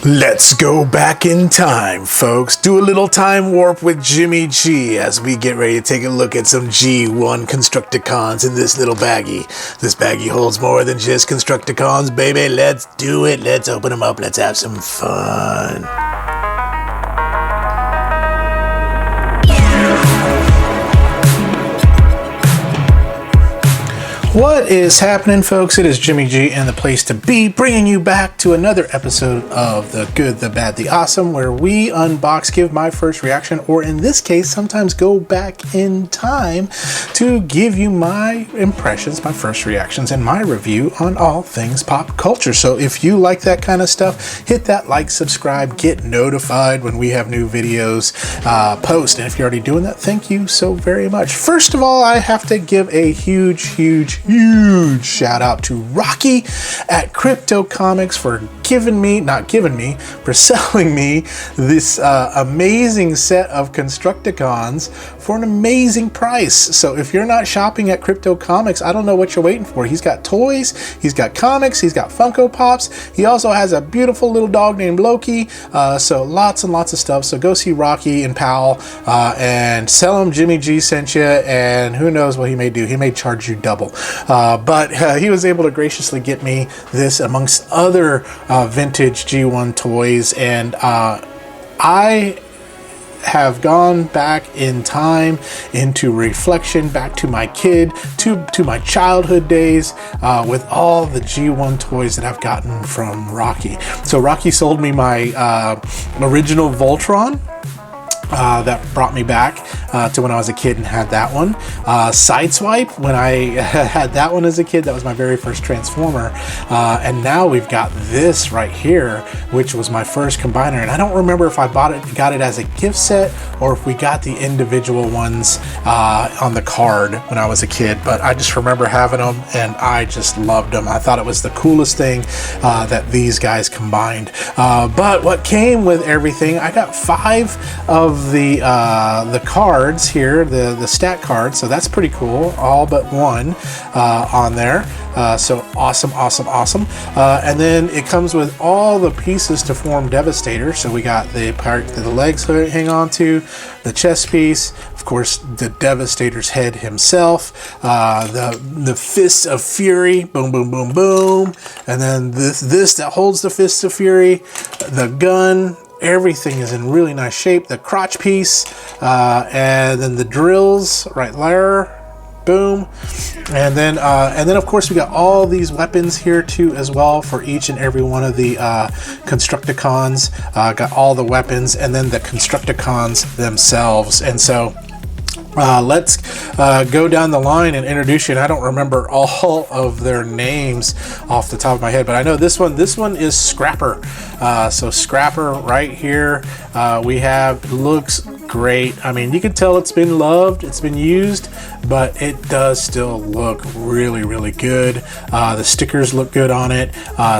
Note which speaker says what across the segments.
Speaker 1: Let's go back in time, folks. Do a little time warp with Jimmy G as we get ready to take a look at some G1 constructicons in this little baggie. This baggie holds more than just constructicons, baby. Let's do it. Let's open them up. Let's have some fun. What is happening, folks? It is Jimmy G and the place to be, bringing you back to another episode of The Good, The Bad, The Awesome, where we unbox, give my first reaction, or in this case, sometimes go back in time to give you my impressions, my first reactions, and my review on all things pop culture. So if you like that kind of stuff, hit that like, subscribe, get notified when we have new videos post. And if you're already doing that, thank you so very much. First of all, I have to give a huge shout out to Rocky at Crypto Comics for for selling me this amazing set of constructicons for an amazing price. So if you're not shopping at Crypto Comics, I don't know what you're waiting for. He's got toys, he's got comics, he's got Funko Pops. He also has a beautiful little dog named Loki. So lots and lots of stuff. So go see Rocky and Powell and sell him Jimmy G sent you, and who knows what he may do. He may charge you double. But he was able to graciously get me this amongst other vintage G1 toys, and I have gone back in time into reflection, back to my to my childhood days with all the G1 toys that I've gotten from Rocky. So Rocky sold me my original Voltron. That brought me back to when I was a kid and had that one. Sideswipe, when I had that one as a kid, that was my very first Transformer. And now we've got this right here, which was my first combiner. And I don't remember if I got it as a gift set or if we got the individual ones on the card when I was a kid. But I just remember having them and I just loved them. I thought it was the coolest thing that these guys combined. But what came with everything, I got 5 of the cards here, the stat cards, so that's pretty cool, all but one on there. So awesome. And then it comes with all the pieces to form Devastator. So we got the part that the legs hang on to, the chest piece, of course the Devastator's head himself, the fists of fury, boom boom boom boom, and then this that holds the fists of fury, the gun. Everything is in really nice shape. The crotch piece, and then the drills right there. Boom. And then of course we got all these weapons here too as well for each and every one of the constructicons. Got all the weapons and then the constructicons themselves. And so let's go down the line and introduce you. And I don't remember all of their names off the top of my head, but I know this one is Scrapper. So Scrapper right here, we have, looks great. I mean, you can tell it's been loved, it's been used, but it does still look really good. The stickers look good on it,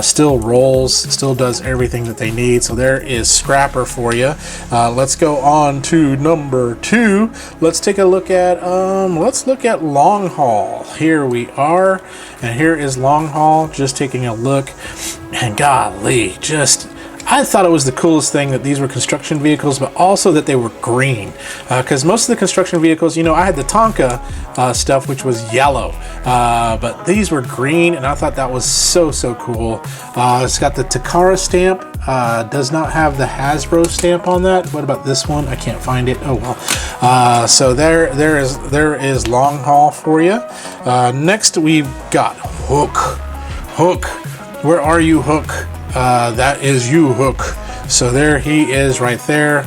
Speaker 1: still rolls, still does everything that they need. So there is Scrapper for you. Let's go on to number 2. Let's take a look at Long Haul. Here we are, and here is Long Haul, just taking a look, and golly, I thought it was the coolest thing that these were construction vehicles, but also that they were green. Because most of the construction vehicles, I had the Tonka stuff, which was yellow. But these were green, and I thought that was so cool. It's got the Takara stamp. Does not have the Hasbro stamp on that. What about this one? I can't find it. Oh well. So there is Long Haul for you. Next we've got Hook. Where are you, Hook? That is you, Hook. So there he is right there.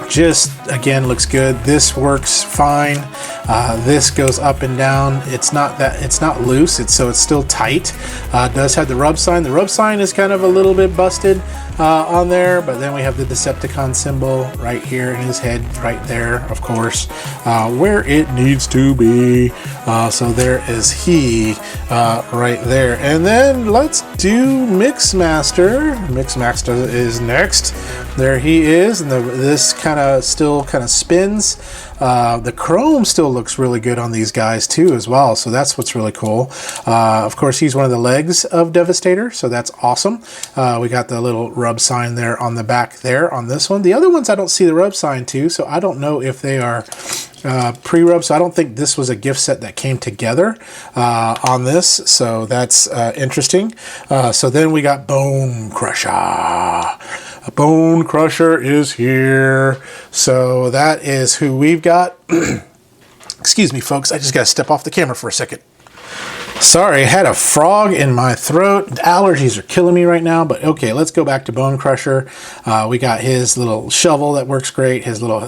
Speaker 1: Just again looks good. This works fine. This goes up and down. It's not loose. It's still tight. Does have the rub sign. The rub sign is kind of a little bit busted on there, but then we have the Decepticon symbol right here in his head, right there, of course, where it needs to be. So there is he right there. And then let's do Mixmaster. Mixmaster is next. There he is, and this kind of still still kind of spins. The chrome still looks really good on these guys too as well, so that's what's really cool. Of course, he's one of the legs of Devastator, so that's awesome. We got the little rub sign there on the back there on this one. The other ones I don't see the rub sign to, so I don't know if they are pre-rub, so I don't think this was a gift set that came together on this, so that's interesting. So then we got Bone Crusher. Bone Crusher is here. So that is who we've got. Excuse me, folks. I just got to step off the camera for a second. Sorry, I had a frog in my throat. Allergies are killing me right now, but okay, let's go back to Bone Crusher. We got his little shovel that works great, his little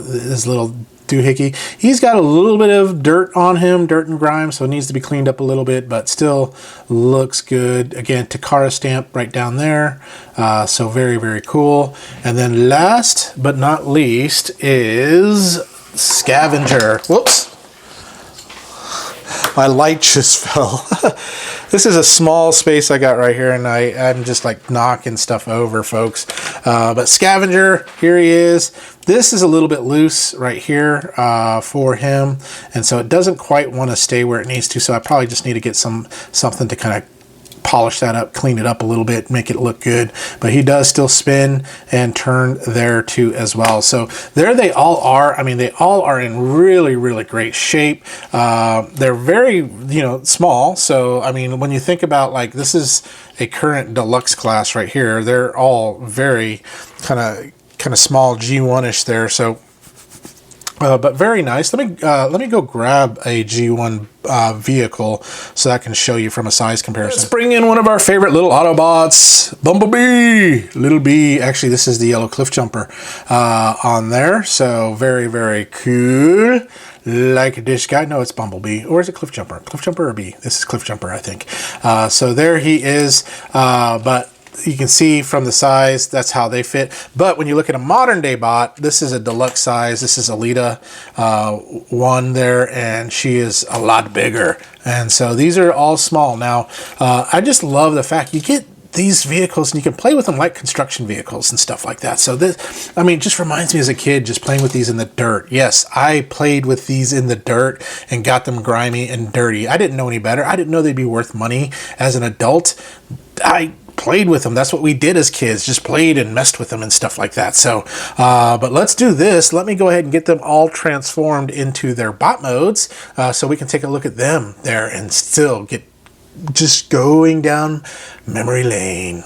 Speaker 1: doohickey. He's got a little bit of dirt on him, dirt and grime, so it needs to be cleaned up a little bit, but still looks good. Again, Takara stamp right down there, so very, very cool. And then last but not least is Scavenger. Whoops. My light just fell. This is a small space I got right here, and I'm just like knocking stuff over, folks. But Scavenger, here he is. This is a little bit loose right here for him, and so it doesn't quite want to stay where it needs to, so I probably just need to get something to kind of polish that up, clean it up a little bit, make it look good. But he does still spin and turn there too as well. So there they all are. I mean, they all are in really, really great shape. They're very, small. So, I mean, when you think about, like, this is a current deluxe class right here, they're all very kind of small G1-ish there. So, but very nice. Let me go grab a G1 vehicle so I can show you from a size comparison. Let's bring in one of our favorite little Autobots, Bumblebee. Little B. Actually, this is the yellow cliff jumper on there. So very, very cool. Like this guy. No, it's Bumblebee. Or is it Cliff Jumper? Cliff Jumper or B? This is Cliff Jumper, I think. So there he is. But you can see from the size, that's how they fit. But when you look at a modern day bot, this is a deluxe size. This is Alita 1 there, and she is a lot bigger. And so these are all small. Now, I just love the fact you get these vehicles and you can play with them like construction vehicles and stuff like that. So this, I mean, just reminds me as a kid just playing with these in the dirt. Yes, I played with these in the dirt and got them grimy and dirty. I didn't know any better. I didn't know they'd be worth money as an adult. I played with them. That's what we did as kids, just played and messed with them and stuff like that. So but let's do this. Let me go ahead and get them all transformed into their bot modes so we can take a look at them there and still get just going down memory lane.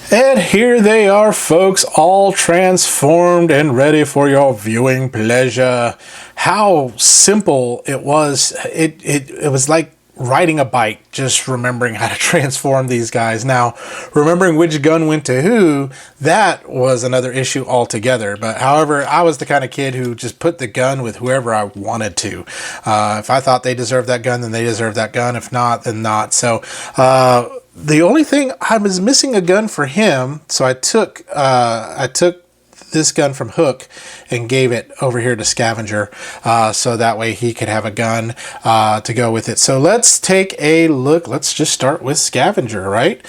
Speaker 1: And here they are, folks, all transformed and ready for your viewing pleasure. How simple it was. It was like riding a bike, just remembering how to transform these guys. Now, remembering which gun went to who, that was another issue altogether. But however, I was the kind of kid who just put the gun with whoever I wanted to. If I thought they deserved that gun, then they deserved that gun. If not, then not. So the only thing, I was missing a gun for him, so I took this gun from Hook and gave it over here to Scavenger, so that way he could have a gun to go with it. So let's take a look. Let's just start with Scavenger, right?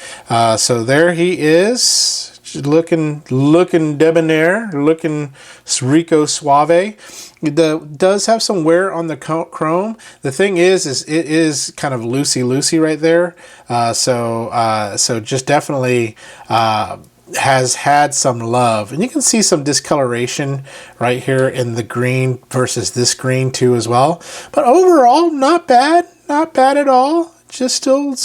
Speaker 1: So there he is, looking debonair, looking Rico Suave. It does have some wear on the chrome. The thing is it is kind of loosey right there. So just definitely has had some love, and you can see some discoloration right here in the green versus this green too as well. But overall, not bad at all. Just still,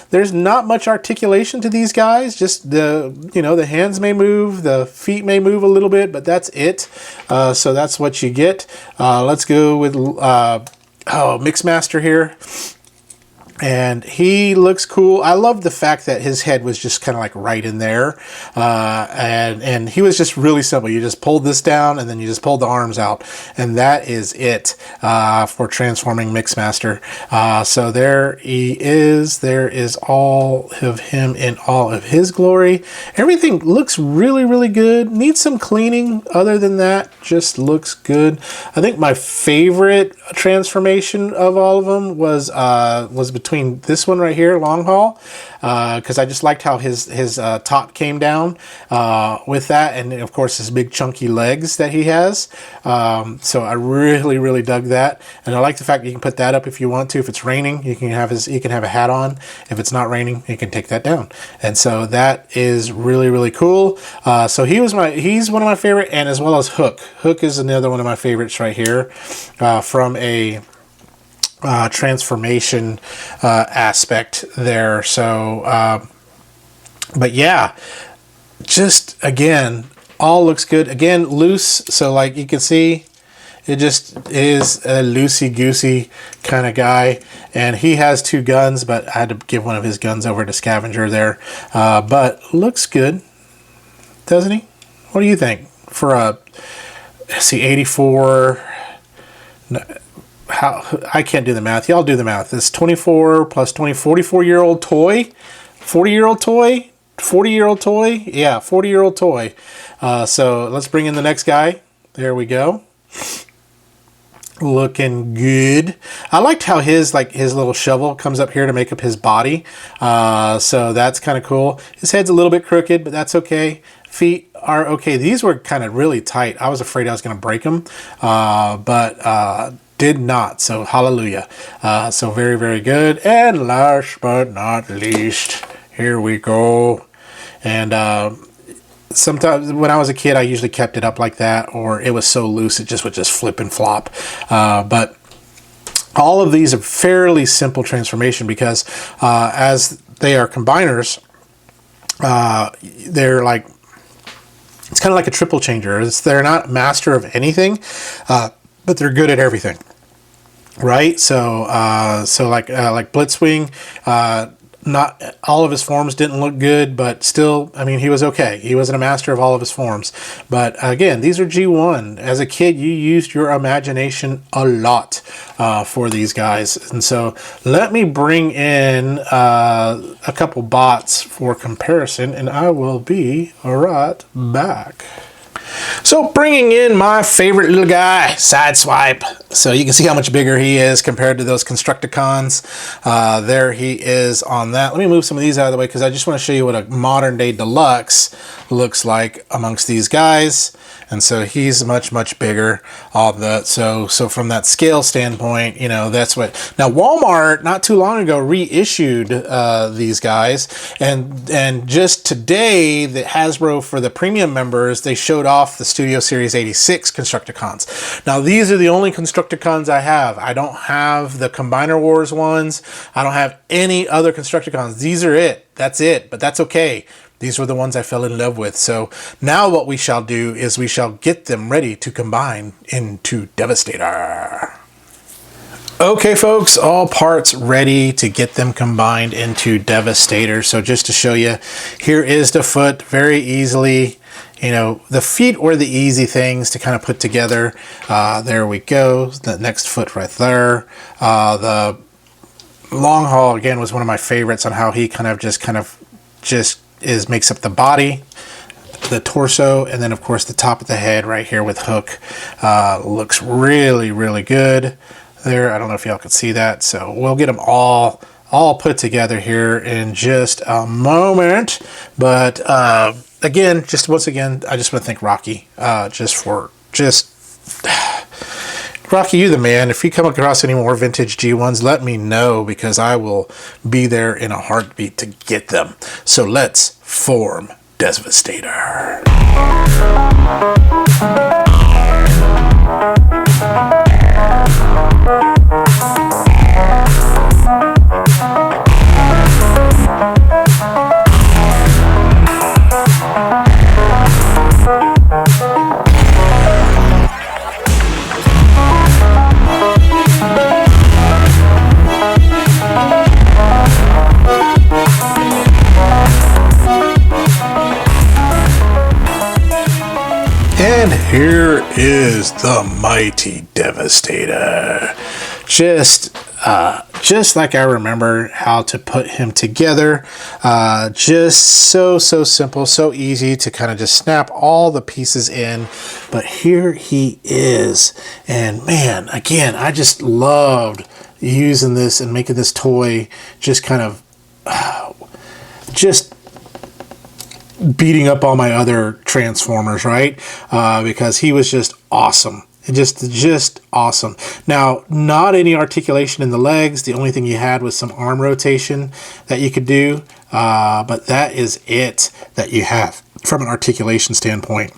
Speaker 1: there's not much articulation to these guys. Just the hands may move, the feet may move a little bit, but that's it. So that's what you get. Let's go with Mixmaster here. And he looks cool. I love the fact that his head was just kind of like right in there. And he was just really simple. You just pulled this down and then you just pulled the arms out. And that is it for transforming Mixmaster. So there he is. There is all of him in all of his glory. Everything looks really, really good. Needs some cleaning. Other than that, just looks good. I think my favorite transformation of all of them was between between this one right here, long haul, because I just liked how his top came down with that, and of course his big chunky legs that he has. So I really dug that, and I like the fact that you can put that up if you want to. If it's raining, he can have a hat on. If it's not raining, you can take that down, and so that is really cool. So he's one of my favorite, and as well as Hook. Hook is another one of my favorites right here, from a transformation aspect there. So but yeah, just again, all looks good. Again, loose, so like you can see, it just is a loosey-goosey kind of guy. And he has 2 guns, but I had to give one of his guns over to Scavenger there. But looks good, doesn't he? What do you think? For a, see, 84... How, I can't do the math. Y'all do the math. It's 24 plus 20, 44-year-old toy? 40-year-old toy? 40-year-old toy? Yeah, 40-year-old toy. So let's bring in the next guy. There we go. Looking good. I liked how his little shovel comes up here to make up his body. So that's kind of cool. His head's a little bit crooked, but that's okay. Feet are okay. These were kind of really tight. I was afraid I was going to break them, but did not. So hallelujah. So very good. And last but not least, here we go. And sometimes when I was a kid, I usually kept it up like that, or it was so loose it just would just flip and flop. But all of these are fairly simple transformation, because as they are combiners, they're like, it's kind of like a triple changer. They're not master of anything, but they're good at everything, right? So like Blitzwing, not all of his forms didn't look good, but still, I mean, he was okay. He wasn't a master of all of his forms. But again, these are G1. As a kid, you used your imagination a lot for these guys. And so let me bring in a couple bots for comparison, and I will be right back. So bringing in my favorite little guy, Sideswipe. So you can see how much bigger he is compared to those Constructicons. There he is on that. Let me move some of these out of the way, because I just want to show you what a modern day deluxe looks like amongst these guys. And so he's much bigger. So from that scale standpoint, you know, that's what. Now Walmart not too long ago reissued these guys, and just today, the Hasbro, for the premium members, they showed off the Studio Series 86 Constructicons. Now these are the only Constructicons I have. I don't have the Combiner Wars ones. I don't have any other Constructicons. These are it. That's it. But that's okay. These were the ones I fell in love with. So now what we shall do is we shall get them ready to combine into Devastator. Okay, folks, all parts ready to get them combined into Devastator. So just to show you, here is the foot, very easily. You know, the feet were the easy things to kind of put together. There we go. The next foot right there. The long haul, again, was one of my favorites on how he kind of just makes up the body, the torso, and then of course the top of the head right here with Hook. Looks really good there. I don't know if y'all can see that, so we'll get them all put together here in just a moment. But again, once again, I just want to thank Rocky, Rocky, you the man. If you come across any more vintage G1s, let me know, because I will be there in a heartbeat to get them. So let's form Devastator. And here is the mighty Devastator. Just like I remember how to put him together. Just so simple, so easy to kind of just snap all the pieces in. But here he is. And man, again, I just loved using this and making this toy just kind of just beating up all my other Transformers, right? Because he was just awesome. Just awesome. Now, not any articulation in the legs. The only thing you had was some arm rotation that you could do. But that is it that you have from an articulation standpoint.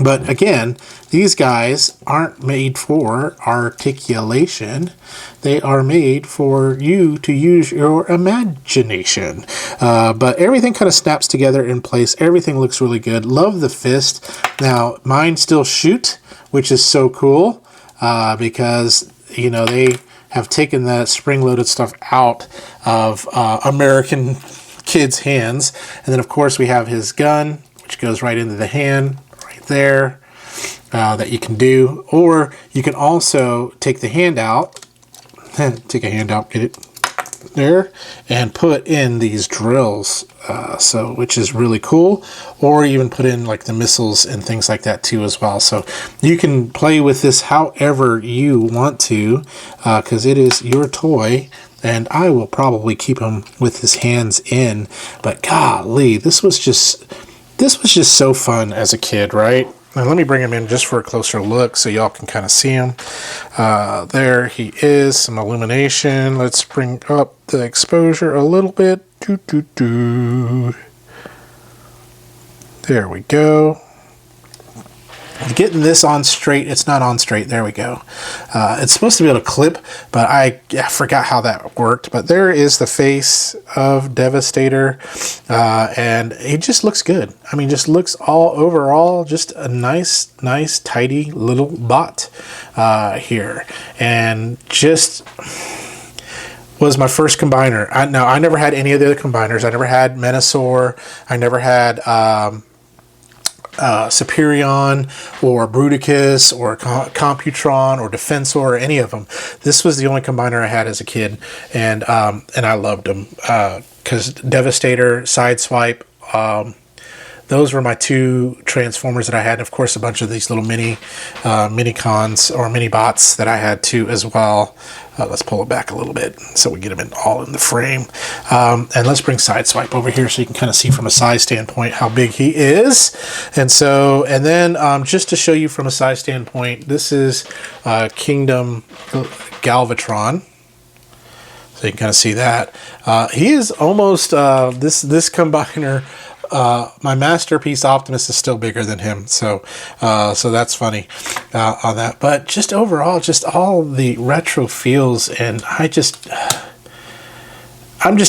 Speaker 1: But again, these guys aren't made for articulation. They are made for you to use your imagination. But everything kind of snaps together in place. Everything looks really good. Love the fist. Now, mine still shoot, which is so cool because, you know, they have taken that spring-loaded stuff out of American kids' hands. And then, of course, we have his gun, which goes right into the hand right there that you can do. Or you can also take the hand out, take a hand out, get it there, and put in these drills, which is really cool. Or even put in like the missiles and things like that too as well. So you can play with this however you want to, because it is your toy. And I will probably keep him with his hands in. But golly, this was just so fun as a kid, right? Now let me bring him in just for a closer look so y'all can kind of see him. There he is, some illumination. Let's bring up the exposure a little bit. There we go. Getting this on straight, it's not on straight. There we go. It's supposed to be able to clip, but I forgot how that worked. But there is the face of Devastator, and it just looks good. I mean, just looks all overall just a nice, tidy little bot here, and just was my first combiner. Now I never had any of the other combiners. I never had Menasor. I never had Superion or Bruticus or Computron or Defensor or any of them. This was the only combiner I had as a kid, and I loved them because Devastator, Sideswipe, those were my two Transformers that I had, and of course a bunch of these little mini cons or mini bots that I had too as well. Let's pull it back a little bit so we get them all in the frame. And let's bring Sideswipe over here so you can kind of see from a size standpoint how big he is. And then just to show you from a size standpoint, this is Kingdom Galvatron. So you can kind of see that. He is almost, this combiner, my masterpiece Optimus is still bigger than him, so that's funny on that. But just overall, just all the retro feels, and I'm just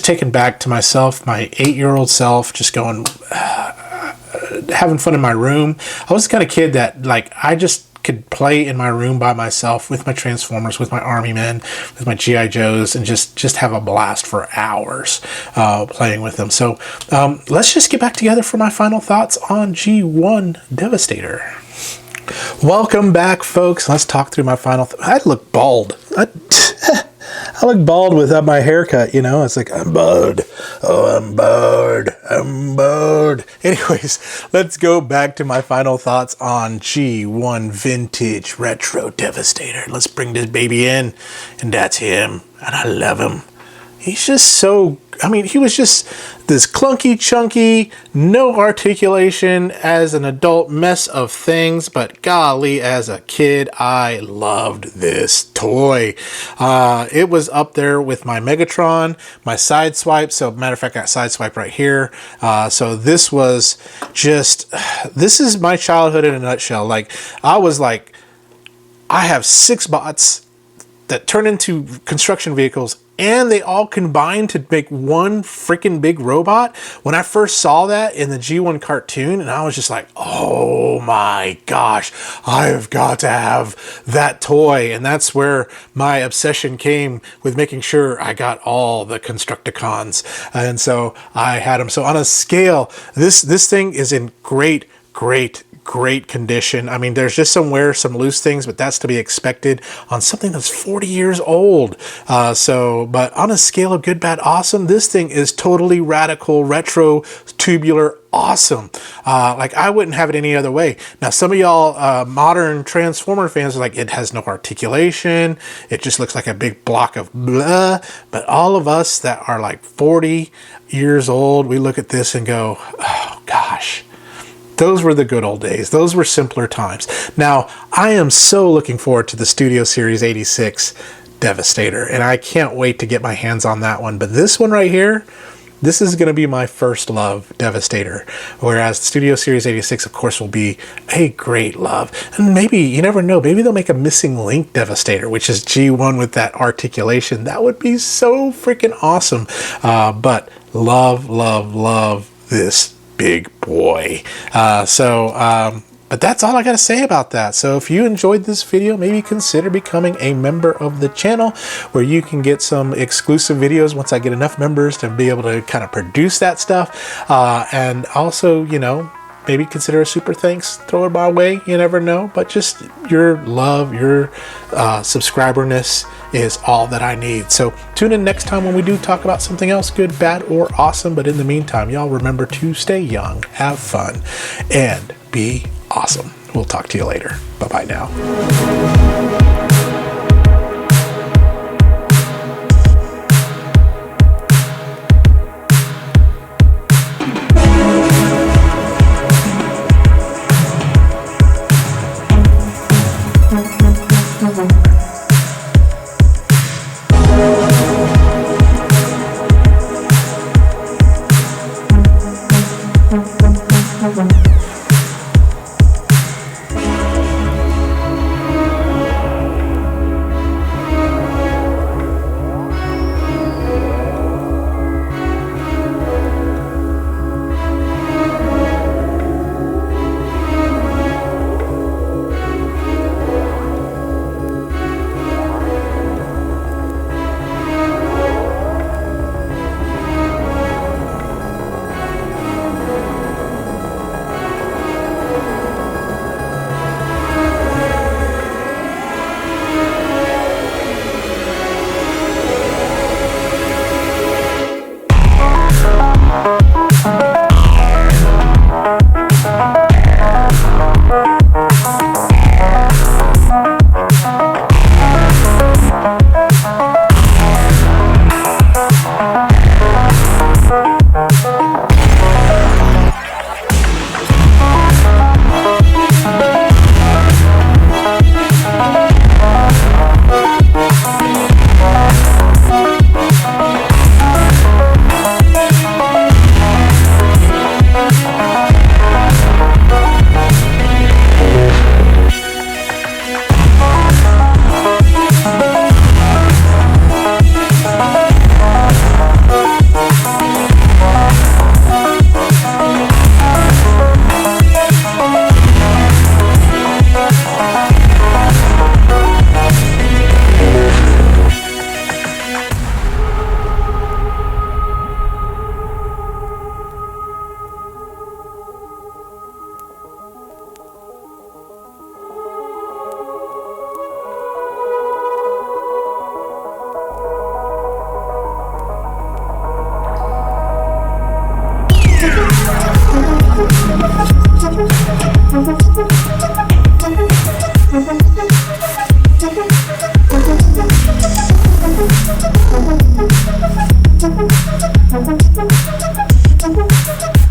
Speaker 1: taken back to myself, my 8-year-old self, just going having fun in my room. I was the kind of kid that I just could play in my room by myself with my Transformers, with my Army Men, with my G.I. Joes, and just have a blast for hours playing with them. So let's just get back together for my final thoughts on G1 Devastator. Welcome back, folks. Let's talk through my final I look bald. I look bald without my haircut, you know. It's like, I'm bald. Oh, I'm bald. Anyways, let's go back to my final thoughts on G1 Vintage Retro Devastator. Let's bring this baby in, and that's him, and I love him. He's just so, he was just this clunky, chunky, no articulation as an adult mess of things, but golly, as a kid, I loved this toy. It was up there with my Megatron, my Sideswipe. So, matter of fact, I got Sideswipe right here. So this was just, this is my childhood in a nutshell. I have 6 bots that turn into construction vehicles, and they all combine to make one freaking big robot. When I first saw that in the G1 cartoon, and I was just like, oh my gosh, I've got to have that toy. And that's where my obsession came with making sure I got all the constructicons. And so I had them. So on a scale, this thing is in great great condition. I mean, there's just some loose things, but that's to be expected on something that's 40 years old. But on a scale of good, bad, awesome, this thing is totally radical, retro, tubular, awesome. Like, I wouldn't have it any other way. Now, some of y'all modern Transformer fans are like, it has no articulation, it just looks like a big block of blah. But all of us that are like 40 years old, we look at this and go, oh gosh, those were the good old days. Those were simpler times. Now, I am so looking forward to the Studio Series 86 Devastator, and I can't wait to get my hands on that one. But this one right here, this is going to be my first love Devastator, whereas the Studio Series 86, of course, will be a great love. And maybe, you never know, maybe they'll make a missing link Devastator, which is G1 with that articulation. That would be so freaking awesome. But love this big boy. But that's all I got to say about that. So if you enjoyed this video, maybe consider becoming a member of the channel, where you can get some exclusive videos once I get enough members to be able to kind of produce that stuff. And also, you know, maybe consider a super thanks, throw it my way. You never know. But just your love, your subscriberness is all that I need. So tune in next time when we do talk about something else, good, bad, or awesome. But in the meantime, y'all remember to stay young, have fun, and be awesome. We'll talk to you later. Bye-bye now.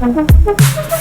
Speaker 2: Thank you.